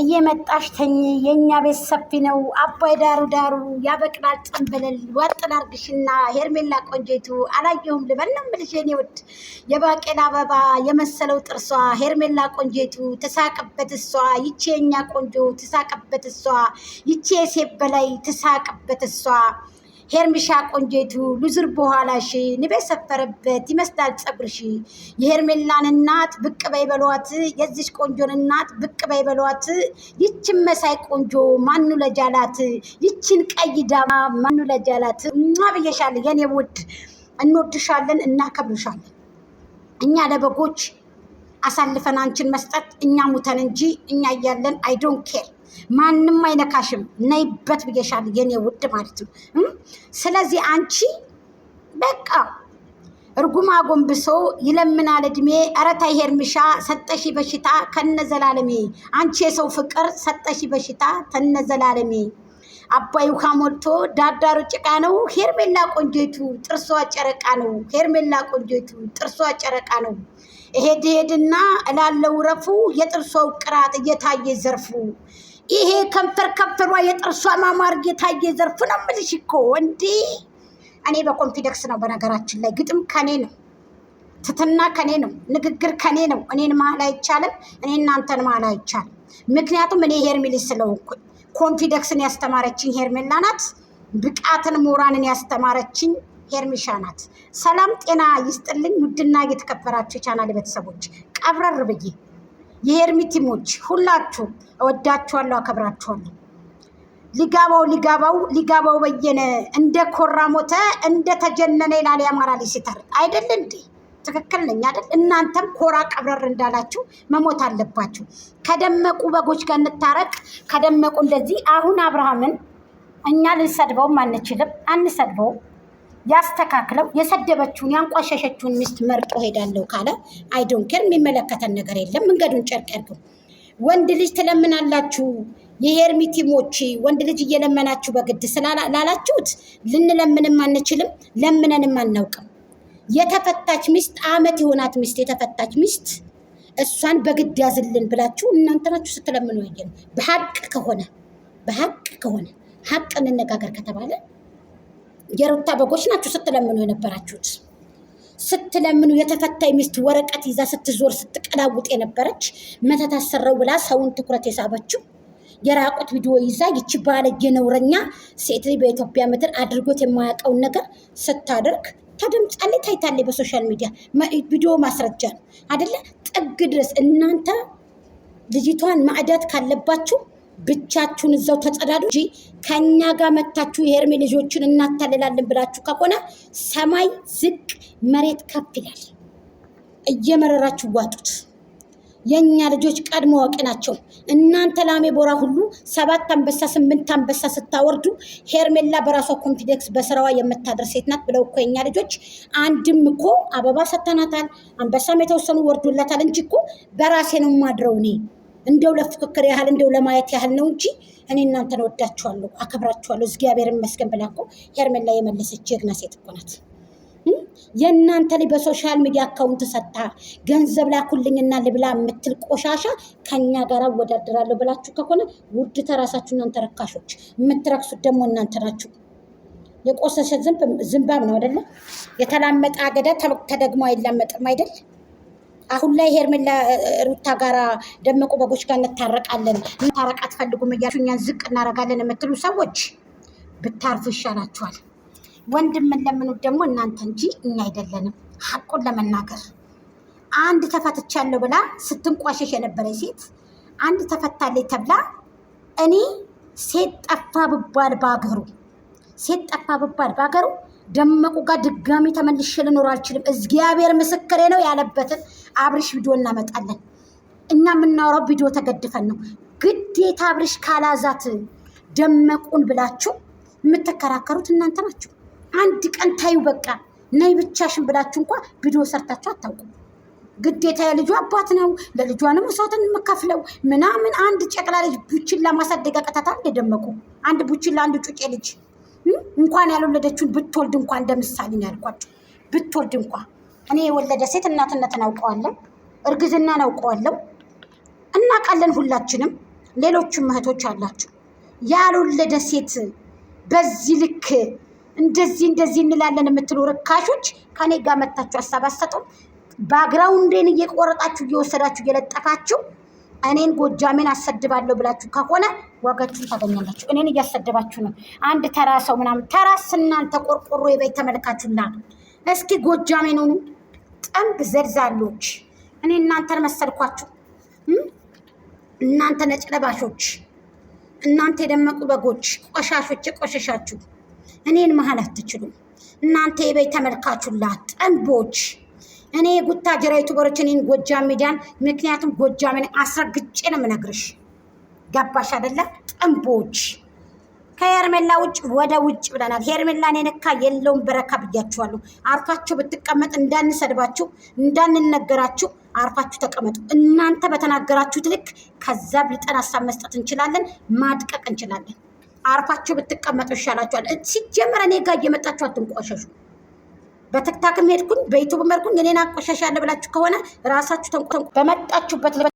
እየመጣሽ ተኝ የኛ ቤት ሰፊ ነው አባይ ዳሩ ዳሩ ያበቅላል ጠንበለል ወጥን አርግሽና ሄርሜላ ቆንጆይቱ አላየሁም ልበል ነው የምልሽ የኔ ውድ የባቄላ አበባ የመሰለው ጥርሷ ሄርሜላ ቆንጆይቱ ትሳቅበት እሷ ይቺ የኛ ቆንጆ ትሳቅበት እሷ ይቺ የሴት በላይ ትሳቅበት እሷ ሄርሚሻ ቆንጆይቱ ሉዝር በኋላሽ ንቤ ሰፈረበት ይመስላል ጸጉርሽ የሄርሜላን እናት ብቅ በይ በሏት የዚሽ ቆንጆን እናት ብቅ በይ በሏት ይችን መሳይ ቆንጆ ማኑ ለጃላት ይችን ቀይ ዳማ ማኑ ለጃላት ማብየሻል የኔ ውድ እንወድሻለን እናከብርሻለን እኛ ለበጎች አሳልፈን አንቺን መስጠት እኛ ሙተን እንጂ እኛ እያለን አይ ዶንት ኬር ማንንም አይነካሽም ነይበት ብየሻል የኔ ውድ ማለት ነው ስለዚህ አንቺ በቃ እርጉማ ጎንብሶ ይለምናል እድሜ አረታይ ሄርሚሻ ሰጠሽ በሽታ ከነዘላለሜ አንቺ የሰው ፍቅር ሰጠሽ በሽታ ከነዘላለሜ አባይ ውሃ ሞልቶ ዳዳሩ ጭቃ ነው ሄርሜላ ቆንጆይቱ ጥርሷ ጨረቃ ነው ሄርሜላ ቆንጆይቱ ጥርሷ ጨረቃ ነው ሄድና እላለው ረፉ የጥርሷ ቅራት እየታየ ዘርፉ ይሄ ከንፈሯ የጥርሷ ማማር እየታየ ዘርፉ ነው የምልሽ እኮ እንዴ እኔ በኮንፊደንስ ነው በነገራችን ላይ ግጥም ከኔ ነው ትትና ከኔ ነው ንግግር ከኔ ነው እኔን ማል አይቻልም እኔ እናንተን ማል አይቻልም ምክንያቱም እኔ ሄርሜላ ስለሆንኩ ኮንፊደንስን ያስተማረችኝ ሄርሜላ ናት ብቃትን ሞራንን ያስተማረችኝ ሄርሚሻ ናት ሰላም ጤና ይስጥልኝ ውድና የተከበራችሁ የቻናል ቤተሰቦች ቀብረር ብዬ የሄርሚቲሞች ሁላችሁ እወዳችኋለሁ አከብራችኋለሁ ሊጋባው በየነ እንደ ኮራ ሞተ እንደ ተጀነነ ይላል ያማራ ሊስተር አይደል እንዴ ትክክል ነኝ አይደል እናንተም ኮራ ቀብረር እንዳላችሁ መሞት አለባችሁ ከደመቁ በጎች ጋር እንታረቅ ከደመቁ እንደዚህ አሁን አብርሃምን እኛ ልንሰድበው አንችልም አንሰድበው ያስተካክለው የሰደበችውን ያንቋሸሸችውን ሚስት መርጦ ሄዳለው ካለ አይ ዶንት ኬር የሚመለከተን ነገር የለም መንገዱን ጨርቅ ያርገው ወንድ ልጅ ትለምናላችሁ የሄርሚቲሞች ወንድ ልጅ እየለመናችሁ በግድ ስላላላችሁት ልንለምንም አንችልም ለምነንም አናውቅም የተፈታች ሚስት አመት የሆናት ሚስት የተፈታች ሚስት እሷን በግድ ያዝልን ብላችሁ እናንተ ናችሁ ስትለምኑ ያየን በሐቅ ከሆነ ሐቅ እንነጋገር ከተባለ የሩታ በጎች ናችሁ ስትለምኑ የነበራችሁት ስትለምኑ የተፈታይ ሚስት ወረቀት ይዛ ስትዞር ስትቀላውጥ የነበረች መተት አሰራው ብላ ሰውን ትኩረት የሳበችው የራቁት ቪዲዮ ይዛ ይቺ ባለጌ ነውረኛ ሴት በኢትዮጵያ ምድር አድርጎት የማያውቀውን ነገር ስታደርግ ተደምጻለች ታይታለች በሶሻል ሚዲያ ቪዲዮ ማስረጃ አይደለ ጥግ ድረስ እናንተ ልጅቷን ማዕዳት ካለባችሁ ብቻችሁን እዛው ተጸዳዱ እንጂ ከኛ ጋር መታችሁ የሄርሜ ልጆችን እናታለላለን ብላችሁ ከሆነ ሰማይ ዝቅ መሬት ከፍ ይላል እየመረራችሁ ዋጡት የኛ ልጆች ቀድሞ ወቅ ናቸው እናንተ ላሜ ቦራ ሁሉ 7 አንበሳ 8 አንበሳ ስታወርዱ ሄርሜላ በራሷ ኮንፊደንስ በስራዋ የምታደርስ ሴት ናት ብለው እኮ የኛ ልጆች አንድም እኮ አበባ ሰተናታል አንበሳም የተወሰኑ ወርዶላታል እንጂ እኮ በራሴ ነው ማድረው እኔ እንደው ለፍክክር ያህል እንደው ለማየት ያህል ነው እንጂ እኔ እናንተን ወዳችኋለሁ አከብራችኋለሁ እግዚአብሔር ይመስገን ብላ እኮ ሄርሜላ የመለሰች ጀግና ሴት እኮ ናት የእናንተ ላይ በሶሻል ሚዲያ አካውንት ሰጣ ገንዘብ ላኩልኝና ልብላ የምትል ቆሻሻ ከኛ ጋር ወዳደራለሁ ብላችሁ ከሆነ ውድ ተራሳችሁ እናንተ ረካሾች የምትረክሱት ደግሞ እናንተ ናችሁ የቆሰሸ ዝንባብ ነው አይደለ የተላመጠ አገዳ ተደግሞ አይላመጥም አይደል አሁን ላይ ሄርሜላ ሩታ ጋራ ደመቁ በጎች ጋር እንታረቃለን እንታረቃት ፈልጉም እያሉኛን ዝቅ እናረጋለን የምትሉ ሰዎች ብታርፉ ይሻላችኋል ወንድምን ለምኑት ደግሞ እናንተ እንጂ እኛ አይደለንም ሐቁን ለመናገር አንድ ተፈትቻለሁ ብላ ስትንቋሸሽ የነበረ ሴት አንድ ተፈታለች ተብላ እኔ ሴት ጠፋ ብባል ባገሩ ደመቁ ጋር ድጋሚ ተመልሼ ልኖር አልችልም እግዚአብሔር ምስክሬ ነው ያለበትን አብርሽ ቪዲዮ እናመጣለን እኛ የምናወራው ቪዲዮ ተገድፈን ነው ግዴታ አብርሽ ካላዛት ደመቁን ብላችሁ የምትከራከሩት እናንተ ናችሁ አንድ ቀን ታዩ በቃ ነይ ብቻሽን ብላችሁ እንኳን ቪዲዮ ሰርታችሁ አታውቁም ግዴታ የልጁ አባት ነው ለልጇ ነው መስዋዕትን መከፍለው ምናምን አንድ ጨቅላ ልጅ ቡችላ ማሳደግ አቀታታል እንደደመቁ አንድ ቡችላ አንድ ጩጬ ልጅ እንኳን ያልወለደችውን ብትወልድ እንኳን እንደምሳሌ ነው ያልኳችሁ ብትወልድ እንኳን እኔ የወለደ ሴት እናትነትን አውቀዋለሁ እርግዝናን አውቀዋለሁ እናውቃለን ሁላችንም ሌሎችም እህቶች አላችሁ ያልወለደ ሴት በዚህ ልክ እንደዚህ እንላለን የምትሉ ርካሾች ከኔ ጋር መታችሁ ሀሳብ አሰጡም። ባግራውንዴን እየቆረጣችሁ እየወሰዳችሁ እየለጠፋችሁ እኔን ጎጃሜን አሰድባለሁ ብላችሁ ከሆነ ዋጋችሁን ታገኛላችሁ። እኔን እያሰደባችሁ ነው። አንድ ተራ ሰው ምናምን ተራስ እናንተ ቆርቆሮ የቤት ተመልካችሁና እስኪ ጎጃሜን ሆኑ ጠንብ ዘልዛሎች። እኔ እናንተን መሰልኳችሁ? እናንተ ነጭ ለባሾች፣ እናንተ የደመቁ በጎች፣ ቆሻሾች የቆሸሻችሁ እኔን መሀል አትችሉም። እናንተ የቤት ተመልካችሁላ ጠንቦች። እኔ የጉታጀራ ዩቱበሮች እኔን ጎጃም ሚዲያን ምክንያቱም ጎጃሜን አስረግጬ ነው የምነግርሽ። ገባሽ አይደለ? ጠንቦች ከሄርሜላ ውጭ ወደ ውጭ ብለናል። ሄርሜላን የነካ የለውም በረካ ብያችኋለሁ። አርፋችሁ ብትቀመጥ እንዳንሰድባችሁ እንዳንነገራችሁ አርፋችሁ ተቀመጡ። እናንተ በተናገራችሁት ልክ ከዛ ብልጠን ሀሳብ መስጠት እንችላለን፣ ማድቀቅ እንችላለን። አርፋችሁ ብትቀመጡ ይሻላችኋል። ሲጀመር እኔ ጋር እየመጣችሁ አትንቋሸሹ። በቲክታክም ሄድኩኝ በዩቱብም ሄድኩኝ እኔን አቆሻሻለሁ ብላችሁ ከሆነ ራሳችሁ በመጣችሁበት